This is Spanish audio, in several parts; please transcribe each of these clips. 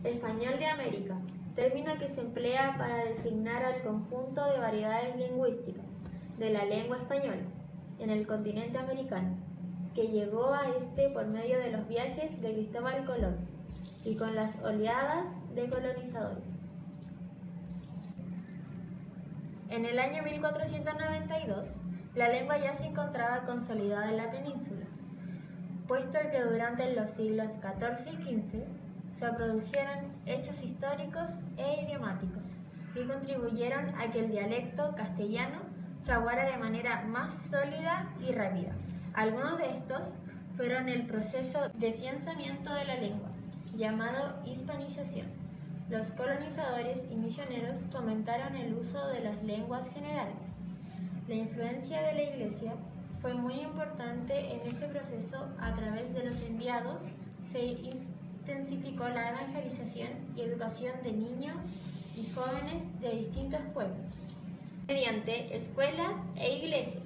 Español de América, término que se emplea para designar al conjunto de variedades lingüísticas de la lengua española en el continente americano, que llegó a este por medio de los viajes de Cristóbal Colón y con las oleadas de colonizadores. En el año 1492, la lengua ya se encontraba consolidada en la península, puesto que durante los siglos XIV y XV se produjeron hechos históricos e idiomáticos que contribuyeron a que el dialecto castellano fraguara de manera más sólida y rápida. Algunos de estos fueron el proceso de afianzamiento de la lengua, llamado hispanización. Los colonizadores y misioneros fomentaron el uso de las lenguas generales. La influencia de la Iglesia fue muy importante en este proceso. A través de los enviados se intensificó la evangelización y educación de niños y jóvenes de distintos pueblos, mediante escuelas e iglesias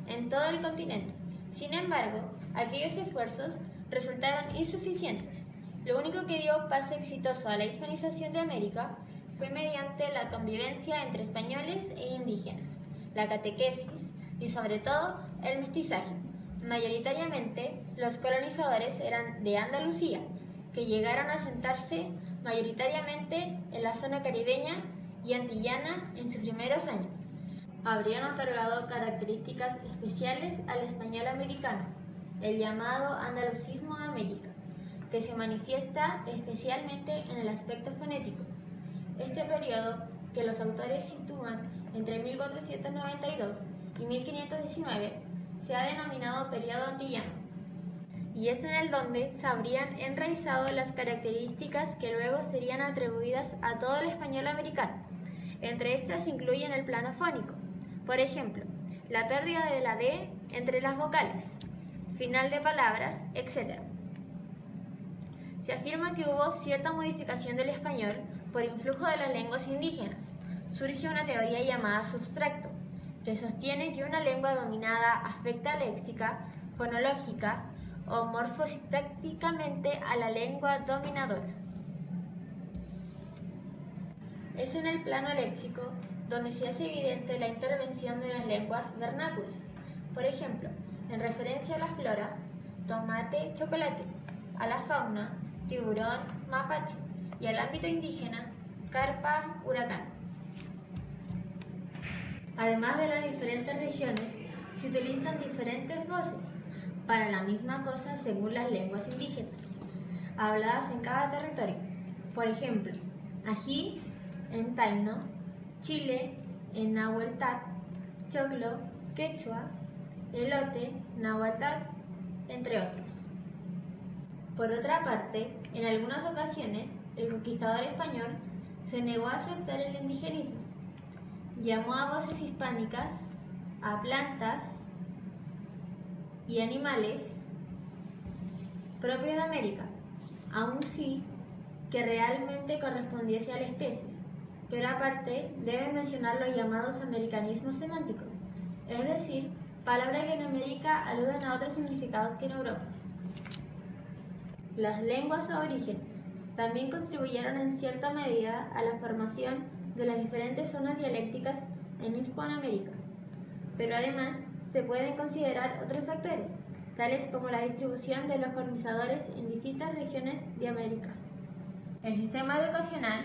en todo el continente. Sin embargo, aquellos esfuerzos resultaron insuficientes. Lo único que dio paso exitoso a la hispanización de América fue mediante la convivencia entre españoles e indígenas, la catequesis y sobre todo el mestizaje. Mayoritariamente, los colonizadores eran de Andalucía, que llegaron a asentarse mayoritariamente en la zona caribeña y antillana en sus primeros años. Habrían otorgado características especiales al español americano, el llamado andalucismo de América, que se manifiesta especialmente en el aspecto fonético. Este periodo, que los autores sitúan entre 1492 y 1519, se ha denominado periodo antillano, y es en el donde se habrían enraizado las características que luego serían atribuidas a todo el español americano. Entre estas incluyen el plano fónico, por ejemplo, la pérdida de la D entre las vocales, final de palabras, etc. Se afirma que hubo cierta modificación del español por influjo de las lenguas indígenas. Surge una teoría llamada substracto, que sostiene que una lengua dominada afecta léxica, fonológica o morfosintácticamente a la lengua dominadora. Es en el plano léxico donde se hace evidente la intervención de las lenguas vernáculas. Por ejemplo, en referencia a la flora, tomate, chocolate, a la fauna, tiburón, mapache, y al ámbito indígena, carpa, huracán. Además de las diferentes regiones, se utilizan diferentes voces para la misma cosa según las lenguas indígenas, habladas en cada territorio. Por ejemplo, ají en taíno, chile en nahueltat, choclo, quechua, elote, nahuatl, entre otros. Por otra parte, en algunas ocasiones, el conquistador español se negó a aceptar el indigenismo. Llamó a voces hispánicas a plantas y animales propios de América, aun sí que realmente correspondiese a la especie, pero aparte debe mencionar los llamados americanismos semánticos, es decir, palabras que en América aluden a otros significados que en Europa. Las lenguas aborígenes también contribuyeron en cierta medida a la formación de las diferentes zonas dialécticas en Hispanoamérica, pero además se pueden considerar otros factores, tales como la distribución de los colonizadores en distintas regiones de América. El sistema educacional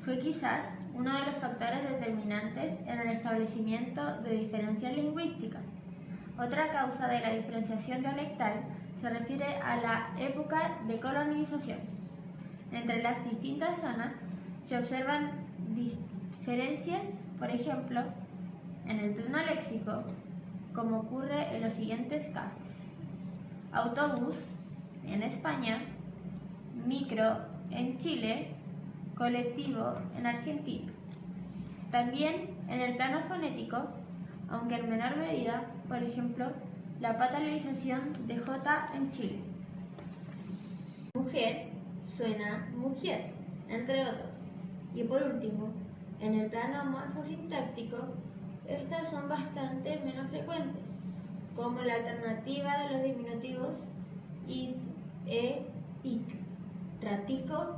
fue quizás uno de los factores determinantes en el establecimiento de diferencias lingüísticas. Otra causa de la diferenciación dialectal se refiere a la época de colonización. Entre las distintas zonas se observan diferencias, por ejemplo, en el plano léxico, como ocurre en los siguientes casos: autobús en España, micro en Chile, colectivo en Argentina. También en el plano fonético, aunque en menor medida, por ejemplo, la palatalización de J en Chile. Mujer suena mujer, entre otros. Y por último, en el plano morfosintáctico, estas son bastante menos frecuentes, como la alternativa de los diminutivos id, ic, ratico,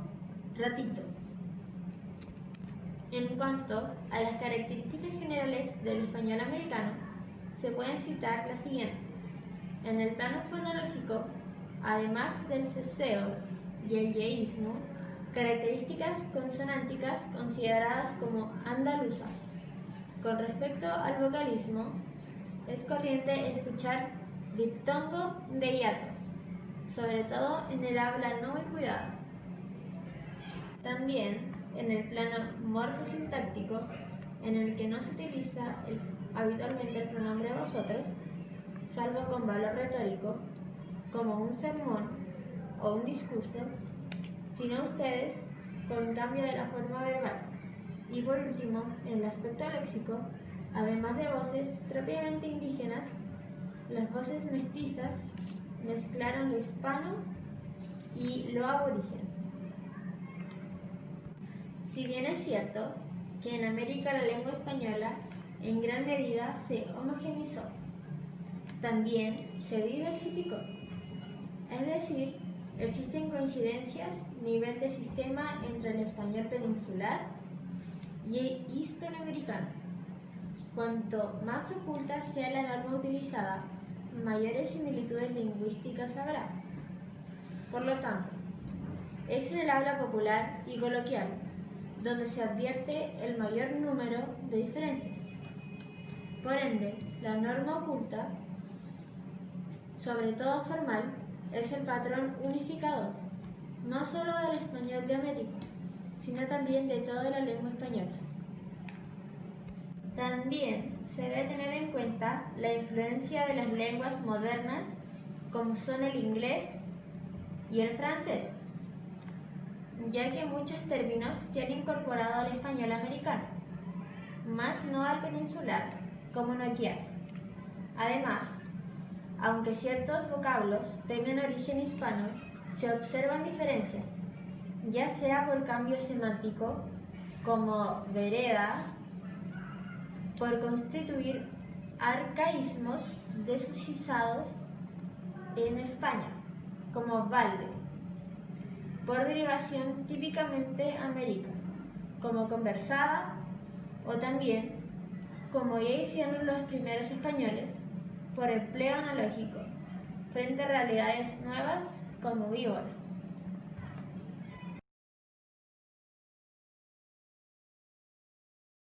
ratito. En cuanto a las características generales del español americano, se pueden citar las siguientes. En el plano fonológico, además del ceseo y el yeísmo, características consonánticas consideradas como andaluzas. Con respecto al vocalismo, es corriente escuchar diptongo de hiatos, sobre todo en el habla no muy cuidada. También en el plano morfosintáctico, en el que no se utiliza habitualmente el pronombre vosotros, salvo con valor retórico, como un sermón o un discurso, sino ustedes, con cambio de la forma verbal. Y por último, en el aspecto léxico, además de voces propiamente indígenas, las voces mestizas mezclaron lo hispano y lo aborigen. Si bien es cierto que en América la lengua española en gran medida se homogeneizó, también se diversificó. Es decir, existen coincidencias nivel de sistema entre el español peninsular y hispanoamericano. Cuanto más oculta sea la norma utilizada, mayores similitudes lingüísticas habrá. Por lo tanto, es en el habla popular y coloquial donde se advierte el mayor número de diferencias. Por ende, la norma oculta, sobre todo formal, es el patrón unificador, no solo del español de América, sino también de toda la lengua española. También se debe tener en cuenta la influencia de las lenguas modernas, como son el inglés y el francés, ya que muchos términos se han incorporado al español americano, más no al peninsular, como noquiar. Además, aunque ciertos vocablos tengan origen hispano, se observan diferencias, ya sea por cambio semántico, como vereda, por constituir arcaísmos desusizados en España, como balde, por derivación típicamente américa, como conversada, o también, como ya hicieron los primeros españoles, por empleo analógico, frente a realidades nuevas como víbora.